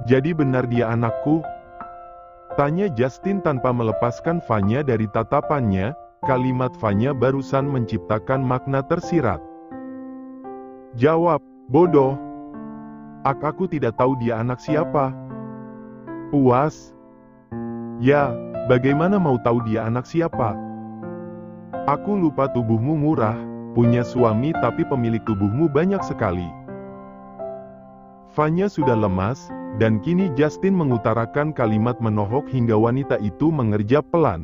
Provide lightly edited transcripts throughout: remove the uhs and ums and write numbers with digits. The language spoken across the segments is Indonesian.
Jadi benar dia anakku? Tanya Justin tanpa melepaskan Vanya dari tatapannya. Kalimat Vanya barusan menciptakan makna tersirat. Jawab, bodoh. Aku tidak tahu dia anak siapa. Puas? Ya, bagaimana mau tahu dia anak siapa? Aku lupa tubuhmu murah, punya suami tapi pemilik tubuhmu banyak sekali. Vanya sudah lemas, dan kini Justin mengutarakan kalimat menohok hingga wanita itu mengerjap pelan.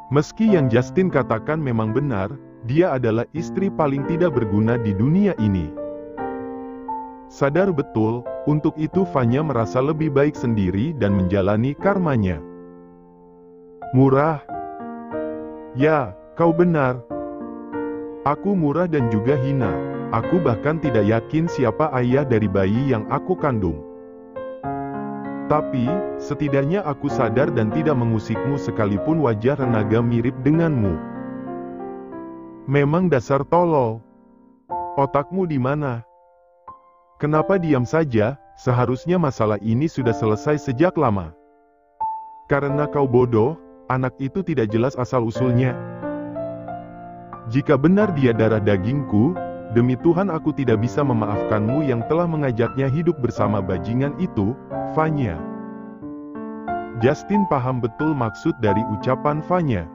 Meski yang Justin katakan memang benar, dia adalah istri paling tidak berguna di dunia ini. Sadar betul, untuk itu Vanya merasa lebih baik sendiri dan menjalani karmanya. Murah? Ya, kau benar. Aku murah dan juga hina. Aku bahkan tidak yakin siapa ayah dari bayi yang aku kandung. Tapi, setidaknya aku sadar dan tidak mengusikmu sekalipun wajah Renaga mirip denganmu. Memang dasar tolol. Otakmu di mana? Kenapa diam saja? Seharusnya masalah ini sudah selesai sejak lama. Karena kau bodoh, anak itu tidak jelas asal-usulnya. Jika benar dia darah dagingku, demi Tuhan aku tidak bisa memaafkanmu yang telah mengajaknya hidup bersama bajingan itu, Vanya. Justin paham betul maksud dari ucapan Vanya.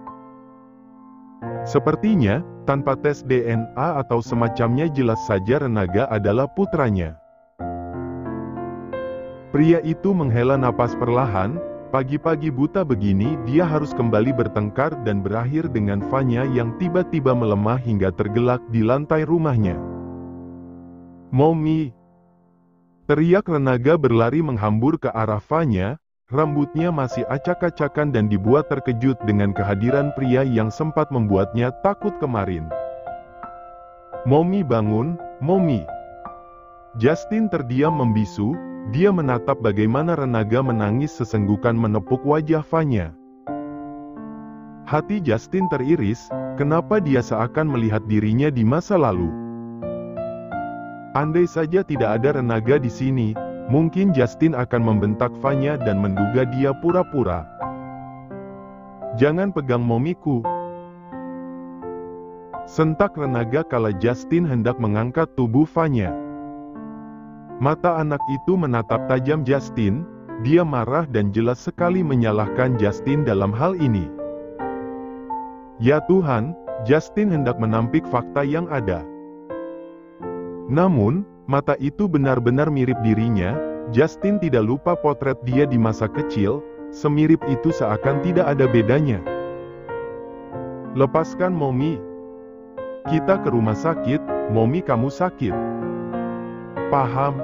Sepertinya, tanpa tes DNA atau semacamnya jelas saja Renaga adalah putranya. Pria itu menghela napas perlahan. Pagi-pagi buta begini dia harus kembali bertengkar dan berakhir dengan Vanya yang tiba-tiba melemah hingga tergelak di lantai rumahnya. Mommy! Teriak Renaga berlari menghambur ke arah Vanya, rambutnya masih acak-acakan dan dibuat terkejut dengan kehadiran pria yang sempat membuatnya takut kemarin. Mommy bangun, Mommy! Justin terdiam membisu. Dia menatap bagaimana Renaga menangis sesenggukan menepuk wajah Vanya. Hati Justin teriris, kenapa dia seakan melihat dirinya di masa lalu. Andai saja tidak ada Renaga di sini, mungkin Justin akan membentak Vanya dan menduga dia pura-pura. Jangan pegang momiku. Sentak Renaga kala Justin hendak mengangkat tubuh Vanya. Mata anak itu menatap tajam Justin, dia marah dan jelas sekali menyalahkan Justin dalam hal ini. Ya Tuhan, Justin hendak menampik fakta yang ada. Namun, mata itu benar-benar mirip dirinya. Justin tidak lupa potret dia di masa kecil, semirip itu seakan tidak ada bedanya. Lepaskan Mommy. Kita ke rumah sakit, Mommy kamu sakit. Paham.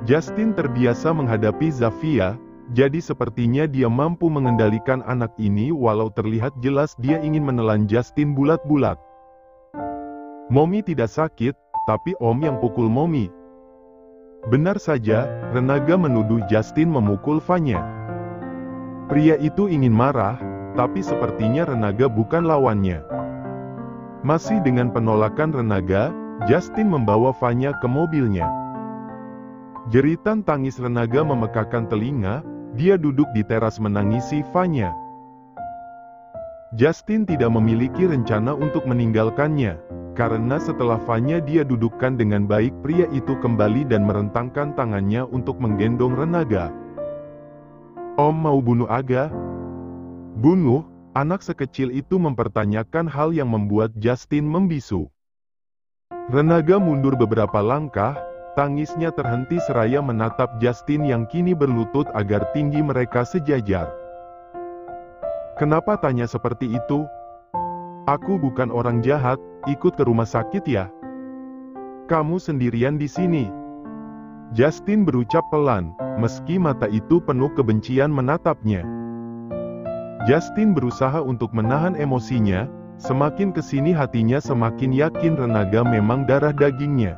Justin terbiasa menghadapi Zafia, jadi sepertinya dia mampu mengendalikan anak ini walau terlihat jelas dia ingin menelan Justin bulat-bulat. Mommy tidak sakit, tapi Om yang pukul Mommy. Benar saja, Renaga menuduh Justin memukul Vanya. Pria itu ingin marah, tapi sepertinya Renaga bukan lawannya. Masih dengan penolakan Renaga, Justin membawa Vanya ke mobilnya. Jeritan tangis Renaga memekakkan telinga, dia duduk di teras menangisi Vanya. Justin tidak memiliki rencana untuk meninggalkannya, karena setelah Vanya dia dudukkan dengan baik pria itu kembali dan merentangkan tangannya untuk menggendong Renaga. Om mau bunuh Aga? Bunuh? Anak sekecil itu mempertanyakan hal yang membuat Justin membisu. Renaga mundur beberapa langkah, tangisnya terhenti seraya menatap Justin yang kini berlutut agar tinggi mereka sejajar. Kenapa tanya seperti itu? Aku bukan orang jahat, ikut ke rumah sakit ya. Kamu sendirian di sini. Justin berucap pelan, meski mata itu penuh kebencian menatapnya. Justin berusaha untuk menahan emosinya, semakin kesini hatinya semakin yakin Renaga memang darah dagingnya.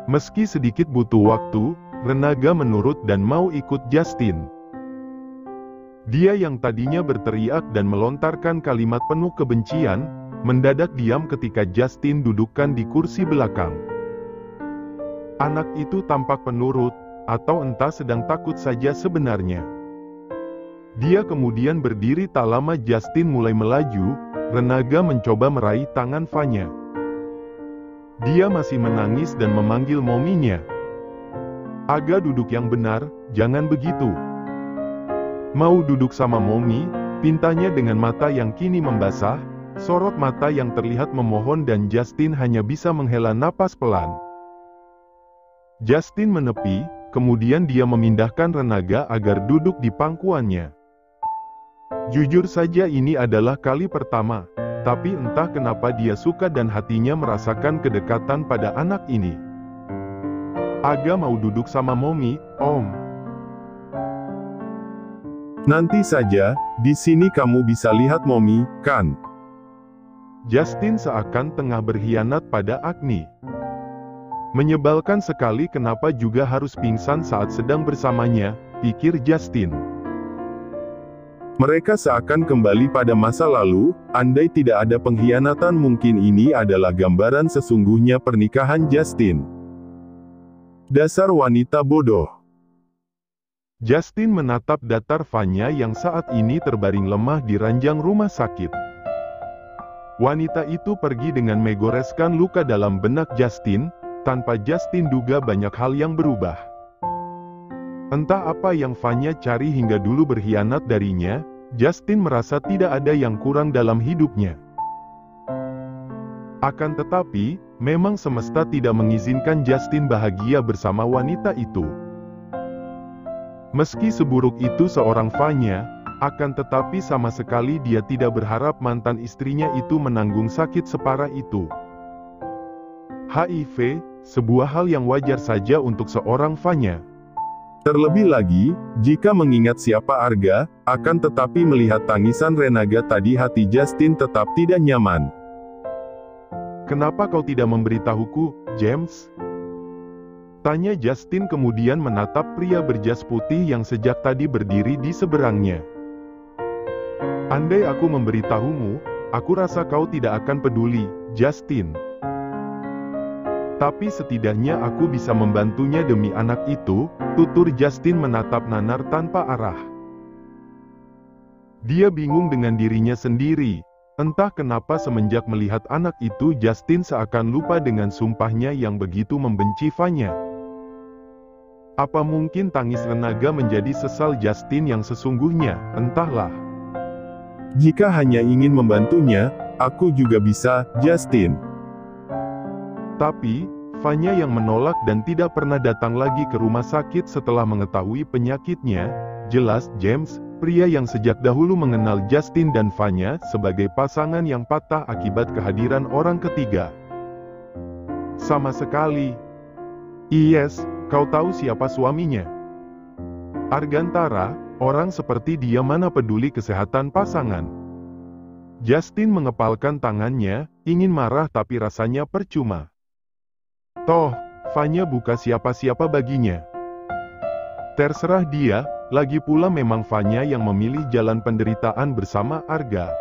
Meski sedikit butuh waktu, Renaga menurut dan mau ikut Justin. Dia yang tadinya berteriak dan melontarkan kalimat penuh kebencian, mendadak diam ketika Justin dudukkan di kursi belakang. Anak itu tampak penurut, atau entah sedang takut saja sebenarnya. Dia kemudian berdiri. Tak lama Justin mulai melaju. Renaga mencoba meraih tangan Vanya. Dia masih menangis dan memanggil mominya. "Aga, duduk yang benar, jangan begitu." "Mau duduk sama momi?" pintanya dengan mata yang kini membasah, sorot mata yang terlihat memohon, dan Justin hanya bisa menghela napas pelan. Justin menepi, kemudian dia memindahkan Renaga agar duduk di pangkuannya. Jujur saja ini adalah kali pertama, tapi entah kenapa dia suka dan hatinya merasakan kedekatan pada anak ini. "Aga mau duduk sama momi, Om." "Nanti saja, di sini kamu bisa lihat momi, kan?" Justin seakan tengah berkhianat pada Agni. Menyebalkan sekali, kenapa juga harus pingsan saat sedang bersamanya, pikir Justin. Mereka seakan kembali pada masa lalu. Andai tidak ada pengkhianatan, mungkin ini adalah gambaran sesungguhnya pernikahan Justin. Dasar wanita bodoh. Justin menatap datar Vanya yang saat ini terbaring lemah di ranjang rumah sakit. Wanita itu pergi dengan megoreskan luka dalam benak Justin. Tanpa Justin duga, banyak hal yang berubah. Entah apa yang Vanya cari hingga dulu berkhianat darinya. Justin merasa tidak ada yang kurang dalam hidupnya. Akan tetapi, memang semesta tidak mengizinkan Justin bahagia bersama wanita itu. Meski seburuk itu seorang Vanya, akan tetapi sama sekali dia tidak berharap mantan istrinya itu menanggung sakit separah itu. HIV, sebuah hal yang wajar saja untuk seorang Vanya. Terlebih lagi, jika mengingat siapa Arga, akan tetapi melihat tangisan Renaga tadi, hati Justin tetap tidak nyaman. "Kenapa kau tidak memberitahuku, James?" tanya Justin kemudian menatap pria berjas putih yang sejak tadi berdiri di seberangnya. "Andai aku memberitahumu, aku rasa kau tidak akan peduli, Justin. Tapi setidaknya aku bisa membantunya demi anak itu," tutur Justin menatap nanar tanpa arah. Dia bingung dengan dirinya sendiri. Entah kenapa semenjak melihat anak itu, Justin seakan lupa dengan sumpahnya yang begitu membenci Vanya. Apa mungkin tangis Renaga menjadi sesal Justin yang sesungguhnya? Entahlah. "Jika hanya ingin membantunya, aku juga bisa, Justin." Tapi, Vanya yang menolak dan tidak pernah datang lagi ke rumah sakit setelah mengetahui penyakitnya. Jelas, James, pria yang sejak dahulu mengenal Justin dan Vanya sebagai pasangan yang patah akibat kehadiran orang ketiga. Sama sekali. "Yes, kau tahu siapa suaminya? Argantara, orang seperti dia mana peduli kesehatan pasangan." Justin mengepalkan tangannya, ingin marah tapi rasanya percuma. Toh, Vanya bukan siapa-siapa baginya. Terserah dia, lagi pula memang Vanya yang memilih jalan penderitaan bersama Arga.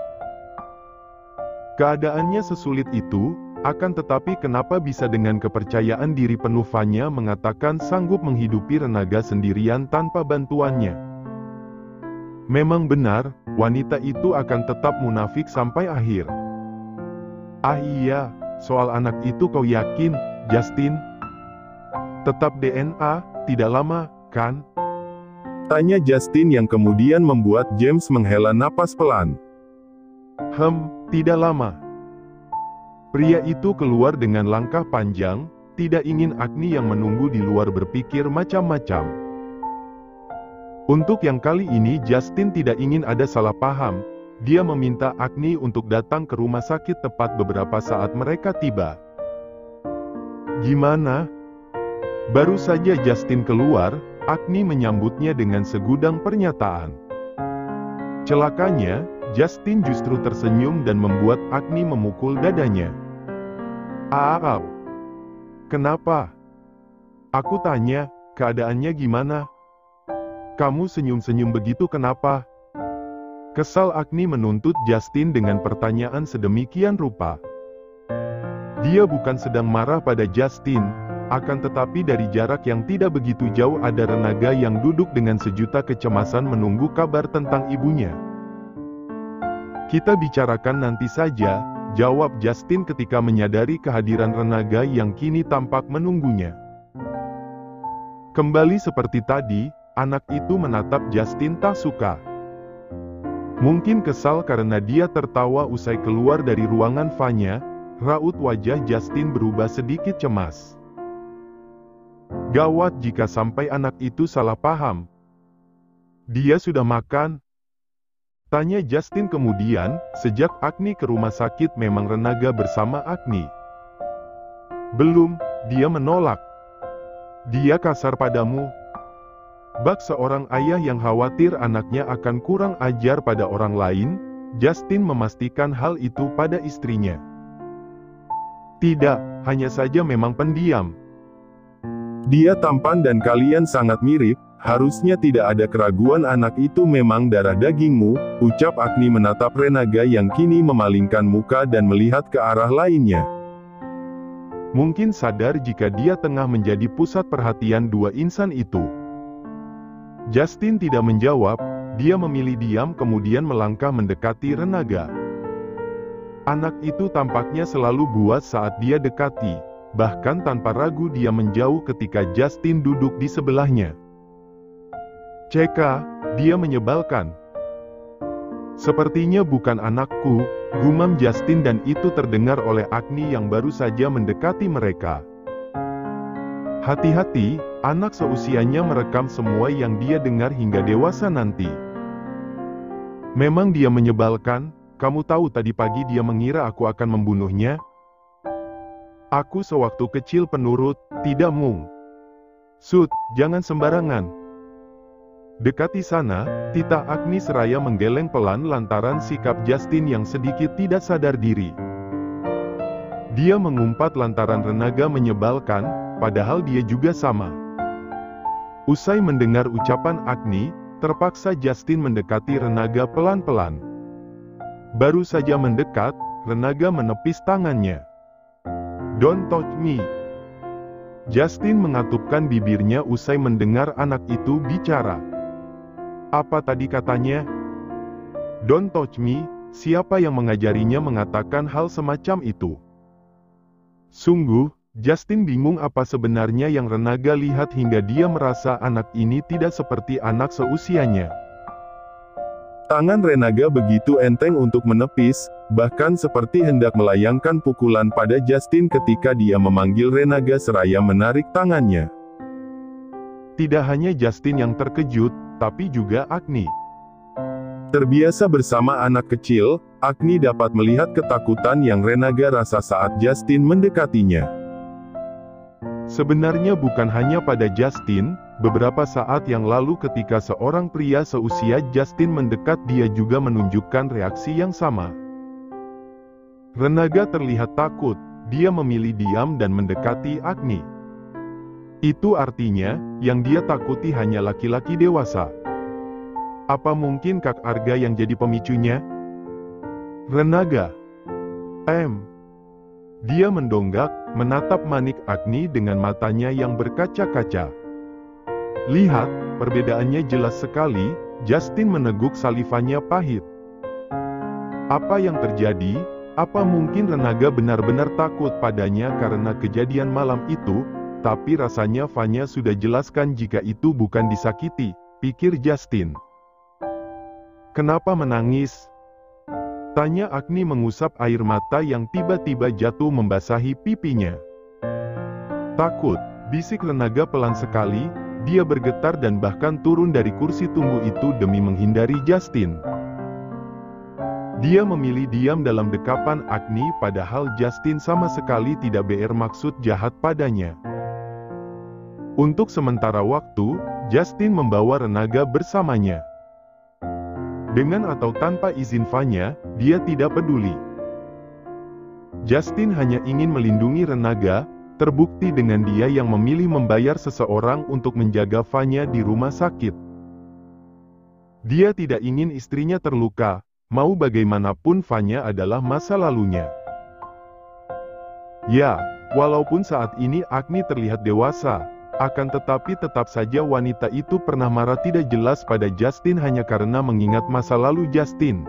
Keadaannya sesulit itu, akan tetapi kenapa bisa dengan kepercayaan diri penuh Vanya mengatakan sanggup menghidupi Renaga sendirian tanpa bantuannya? Memang benar, wanita itu akan tetap munafik sampai akhir. "Ah iya, soal anak itu kau yakin, Justin? Tetap DNA, tidak lama, kan?" tanya Justin yang kemudian membuat James menghela napas pelan. Tidak lama." Pria itu keluar dengan langkah panjang, tidak ingin Agni yang menunggu di luar berpikir macam-macam. Untuk yang kali ini Justin tidak ingin ada salah paham. Dia meminta Agni untuk datang ke rumah sakit tepat beberapa saat mereka tiba. "Gimana?" Baru saja Justin keluar, Agni menyambutnya dengan segudang pernyataan. Celakanya, Justin justru tersenyum dan membuat Agni memukul dadanya. "Aaw. Kenapa?" "Aku tanya, keadaannya gimana? Kamu senyum-senyum begitu kenapa?" Kesal Agni menuntut Justin dengan pertanyaan sedemikian rupa. Dia bukan sedang marah pada Justin, Akan tetapi dari jarak yang tidak begitu jauh ada Renaga yang duduk dengan sejuta kecemasan menunggu kabar tentang ibunya. "Kita bicarakan nanti saja," jawab Justin ketika menyadari kehadiran Renaga yang kini tampak menunggunya. Kembali seperti tadi, anak itu menatap Justin tak suka. Mungkin kesal karena dia tertawa usai keluar dari ruangan Vanya, raut wajah Justin berubah sedikit cemas. Gawat jika sampai anak itu salah paham. "Dia sudah makan?" tanya Justin kemudian. Sejak Agni ke rumah sakit memang Renaga bersama Agni. "Belum," dia menolak. "Dia kasar padamu?" Bak seorang ayah yang khawatir anaknya akan kurang ajar pada orang lain, Justin memastikan hal itu pada istrinya. "Tidak, hanya saja memang pendiam." Dia tampan dan kalian sangat mirip, harusnya tidak ada keraguan anak itu memang darah dagingmu, ucap Agni menatap Renaga yang kini memalingkan muka dan melihat ke arah lainnya. Mungkin sadar jika dia tengah menjadi pusat perhatian dua insan itu. Justin tidak menjawab, dia memilih diam kemudian melangkah mendekati Renaga. Anak itu tampaknya selalu buas saat dia dekati, bahkan tanpa ragu dia menjauh ketika Justin duduk di sebelahnya. "Ceka, dia menyebalkan." "Sepertinya bukan anakku," gumam Justin dan itu terdengar oleh Agni yang baru saja mendekati mereka. "Hati-hati, anak seusianya merekam semua yang dia dengar hingga dewasa nanti." "Memang dia menyebalkan, kamu tahu tadi pagi dia mengira aku akan membunuhnya." "Aku sewaktu kecil penurut, tidak mung." "Sud, jangan sembarangan." Dekati sana, titah Agni seraya menggeleng pelan lantaran sikap Justin yang sedikit tidak sadar diri. Dia mengumpat lantaran Renaga menyebalkan, padahal dia juga sama. Usai mendengar ucapan Agni, terpaksa Justin mendekati Renaga pelan-pelan. Baru saja mendekat, Renaga menepis tangannya. "Don't touch me." Justin mengatupkan bibirnya usai mendengar anak itu bicara. "Apa tadi katanya?" "Don't touch me," siapa yang mengajarinya mengatakan hal semacam itu? Sungguh, Justin bingung apa sebenarnya yang Renaga lihat hingga dia merasa anak ini tidak seperti anak seusianya. Tangan Renaga begitu enteng untuk menepis, bahkan seperti hendak melayangkan pukulan pada Justin ketika dia memanggil Renaga seraya menarik tangannya. Tidak hanya Justin yang terkejut, tapi juga Agni. Terbiasa bersama anak kecil, Agni dapat melihat ketakutan yang Renaga rasa saat Justin mendekatinya. Sebenarnya bukan hanya pada Justin, beberapa saat yang lalu ketika seorang pria seusia Justin mendekat dia juga menunjukkan reaksi yang sama. Renaga terlihat takut, dia memilih diam dan mendekati Agni. Itu artinya, yang dia takuti hanya laki-laki dewasa. Apa mungkin Kak Arga yang jadi pemicunya? Renaga. Dia mendonggak, menatap manik Agni dengan matanya yang berkaca-kaca. Lihat, perbedaannya jelas sekali, Justin meneguk salivanya pahit. Apa yang terjadi? Apa mungkin Renaga benar-benar takut padanya karena kejadian malam itu? Tapi rasanya Vanya sudah jelaskan jika itu bukan disakiti, pikir Justin. "Kenapa menangis?" tanya Agni mengusap air mata yang tiba-tiba jatuh membasahi pipinya. "Takut," bisik Renaga pelan sekali, dia bergetar dan bahkan turun dari kursi tunggu itu demi menghindari Justin. Dia memilih diam dalam dekapan Agni padahal Justin sama sekali tidak bermaksud jahat padanya. Untuk sementara waktu, Justin membawa Renaga bersamanya. Dengan atau tanpa izin Vanya, dia tidak peduli. Justin hanya ingin melindungi Renaga, terbukti dengan dia yang memilih membayar seseorang untuk menjaga Vanya di rumah sakit. Dia tidak ingin istrinya terluka, mau bagaimanapun Vanya adalah masa lalunya. Ya, Walaupun saat ini Agni terlihat dewasa, akan tetapi tetap saja wanita itu pernah marah tidak jelas pada Justin hanya karena mengingat masa lalu Justin.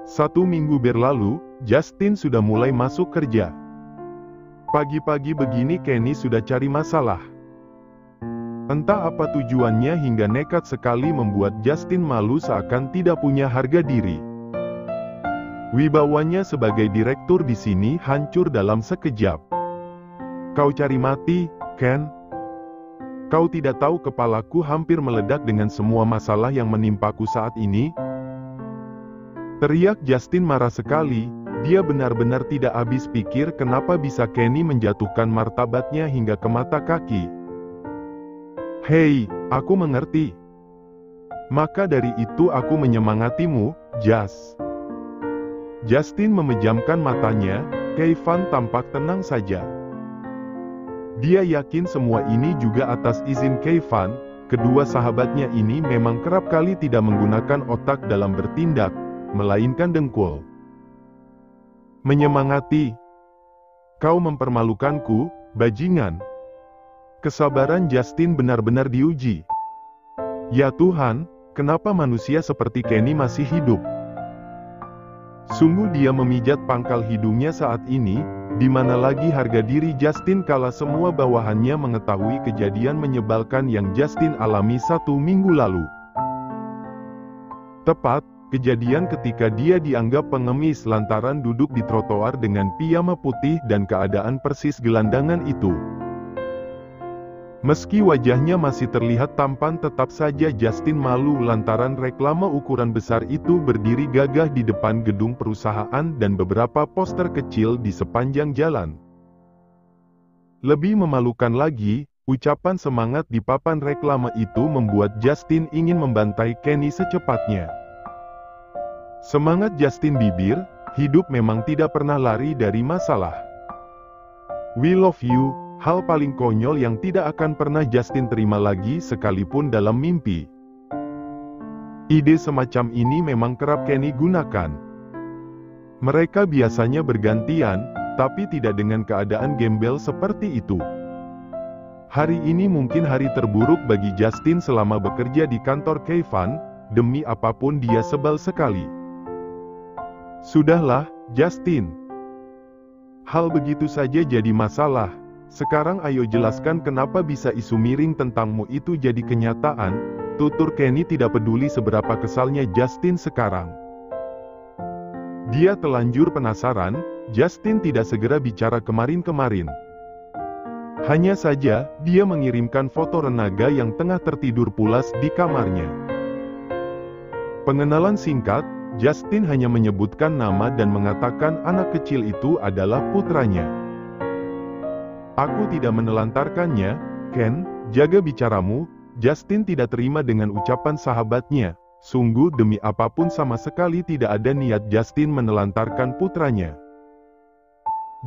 1 minggu berlalu, Justin sudah mulai masuk kerja. Pagi-pagi begini Kenny sudah cari masalah. Entah apa tujuannya hingga nekat sekali membuat Justin malu seakan tidak punya harga diri. Wibawanya sebagai direktur di sini hancur dalam sekejap. Kau cari mati, Ken? Kau tidak tahu kepalaku hampir meledak dengan semua masalah yang menimpaku saat ini? Teriak Justin marah sekali, dia benar-benar tidak habis pikir kenapa bisa Kenny menjatuhkan martabatnya hingga ke mata kaki. Hei, aku mengerti. Maka dari itu aku menyemangatimu, Jas. Justin memejamkan matanya, Kevin tampak tenang saja. Dia yakin semua ini juga atas izin Kevin, kedua sahabatnya ini memang kerap kali tidak menggunakan otak dalam bertindak, melainkan dengkul. Menyemangati. Kau mempermalukanku, bajingan. Kesabaran Justin benar-benar diuji. Ya Tuhan, kenapa manusia seperti Kenny masih hidup? Sungguh dia memijat pangkal hidungnya saat ini, di mana lagi harga diri Justin kala semua bawahannya mengetahui kejadian menyebalkan yang Justin alami 1 minggu lalu. Tepat, kejadian ketika dia dianggap pengemis lantaran duduk di trotoar dengan piyama putih dan keadaan persis gelandangan itu. Meski wajahnya masih terlihat tampan tetap saja Justin malu lantaran reklame ukuran besar itu berdiri gagah di depan gedung perusahaan dan beberapa poster kecil di sepanjang jalan. Lebih memalukan lagi, ucapan semangat di papan reklame itu membuat Justin ingin membantai Kenny secepatnya. Semangat Justin bibir, hidup memang tidak pernah lari dari masalah. We love you. Hal paling konyol yang tidak akan pernah Justin terima lagi sekalipun dalam mimpi. Ide semacam ini memang kerap Kenny gunakan. Mereka biasanya bergantian, tapi tidak dengan keadaan gembel seperti itu. Hari ini mungkin hari terburuk bagi Justin selama bekerja di kantor Kevin, demi apapun dia sebal sekali. Sudahlah, Justin. Hal begitu saja jadi masalah. Sekarang ayo jelaskan kenapa bisa isu miring tentangmu itu jadi kenyataan, tutur Kenny tidak peduli seberapa kesalnya Justin sekarang. Dia telanjur penasaran, Justin tidak segera bicara kemarin-kemarin. Hanya saja, dia mengirimkan foto Renaga yang tengah tertidur pulas di kamarnya. Pengenalan singkat, Justin hanya menyebutkan nama dan mengatakan anak kecil itu adalah putranya. Aku tidak menelantarkannya, Ken, jaga bicaramu. Justin tidak terima dengan ucapan sahabatnya. Sungguh demi apapun sama sekali tidak ada niat Justin menelantarkan putranya.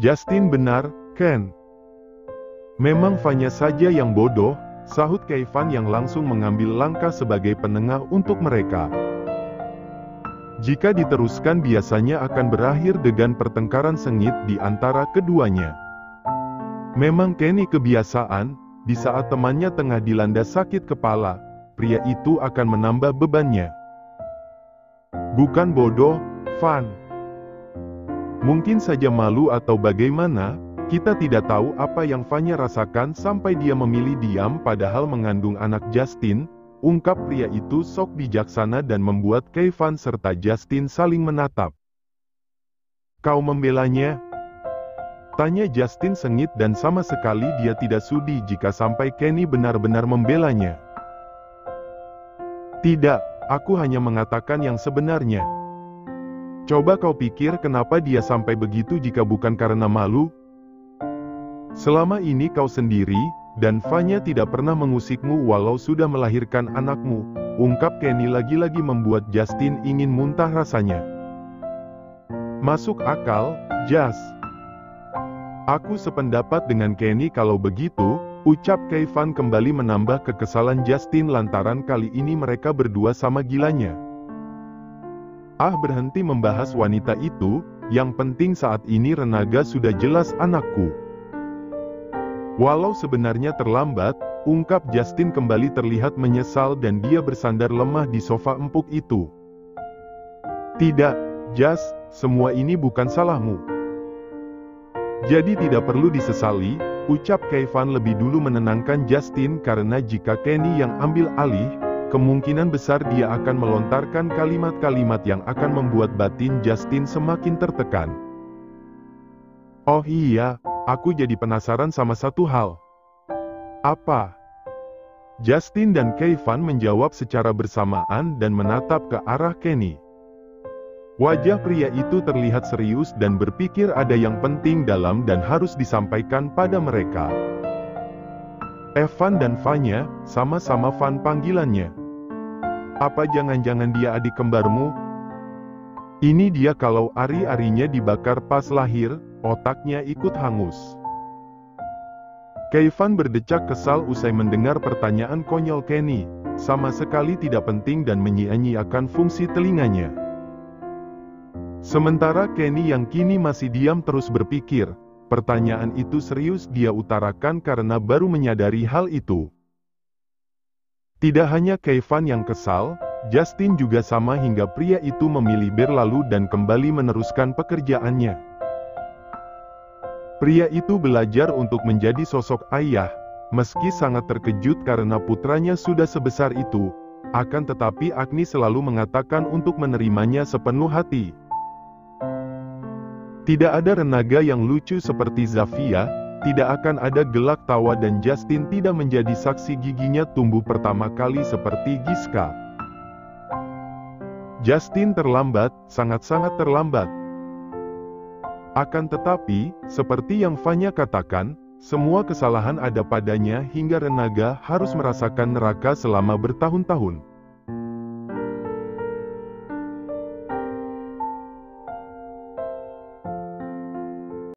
Justin benar, Ken. Memang Vanya saja yang bodoh, sahut Kevin yang langsung mengambil langkah sebagai penengah untuk mereka. Jika diteruskan biasanya akan berakhir dengan pertengkaran sengit di antara keduanya. Memang Kenny kebiasaan, di saat temannya tengah dilanda sakit kepala, pria itu akan menambah bebannya. Bukan bodoh, Van. Mungkin saja malu atau bagaimana, kita tidak tahu apa yang Vanya rasakan sampai dia memilih diam padahal mengandung anak Justin, ungkap pria itu sok bijaksana dan membuat Kevin serta Justin saling menatap. Kau membelanya? Tanya Justin sengit dan sama sekali dia tidak sudi jika sampai Kenny benar-benar membelanya. Tidak, aku hanya mengatakan yang sebenarnya. Coba kau pikir kenapa dia sampai begitu jika bukan karena malu? Selama ini kau sendiri, dan Vanya tidak pernah mengusikmu walau sudah melahirkan anakmu, ungkap Kenny lagi-lagi membuat Justin ingin muntah rasanya. Masuk akal, Jas. Aku sependapat dengan Kenny kalau begitu, ucap Kevin kembali menambah kekesalan Justin lantaran kali ini mereka berdua sama gilanya. Berhenti membahas wanita itu, Yang penting saat ini Renaga sudah jelas anakku. Walau sebenarnya terlambat, ungkap Justin kembali terlihat menyesal dan dia bersandar lemah di sofa empuk itu. Tidak, Jas, semua ini bukan salahmu. Jadi tidak perlu disesali, ucap Kevin lebih dulu menenangkan Justin karena jika Kenny yang ambil alih, kemungkinan besar dia akan melontarkan kalimat-kalimat yang akan membuat batin Justin semakin tertekan. Oh iya, aku jadi penasaran sama satu hal. Apa? Justin dan Kevin menjawab secara bersamaan dan menatap ke arah Kenny. Wajah pria itu terlihat serius dan berpikir ada yang penting dalam dan harus disampaikan pada mereka. Evan dan Vanya, sama-sama Van panggilannya. Apa jangan-jangan dia adik kembarmu? Ini dia kalau ari-arinya dibakar pas lahir, otaknya ikut hangus. Kevin berdecak kesal usai mendengar pertanyaan konyol Kenny, sama sekali tidak penting dan menyia-nyiakan fungsi telinganya. Sementara Kenny yang kini masih diam terus berpikir, pertanyaan itu serius dia utarakan karena baru menyadari hal itu. Tidak hanya Kevin yang kesal, Justin juga sama hingga pria itu memilih berlalu dan kembali meneruskan pekerjaannya. Pria itu belajar untuk menjadi sosok ayah, meski sangat terkejut karena putranya sudah sebesar itu, akan tetapi Agni selalu mengatakan untuk menerimanya sepenuh hati. Tidak ada Renaga yang lucu seperti Zafia, tidak akan ada gelak tawa dan Justin tidak menjadi saksi giginya tumbuh pertama kali seperti Giska. Justin terlambat, sangat-sangat terlambat. Akan tetapi, seperti yang Vanya katakan, semua kesalahan ada padanya hingga Renaga harus merasakan neraka selama bertahun-tahun.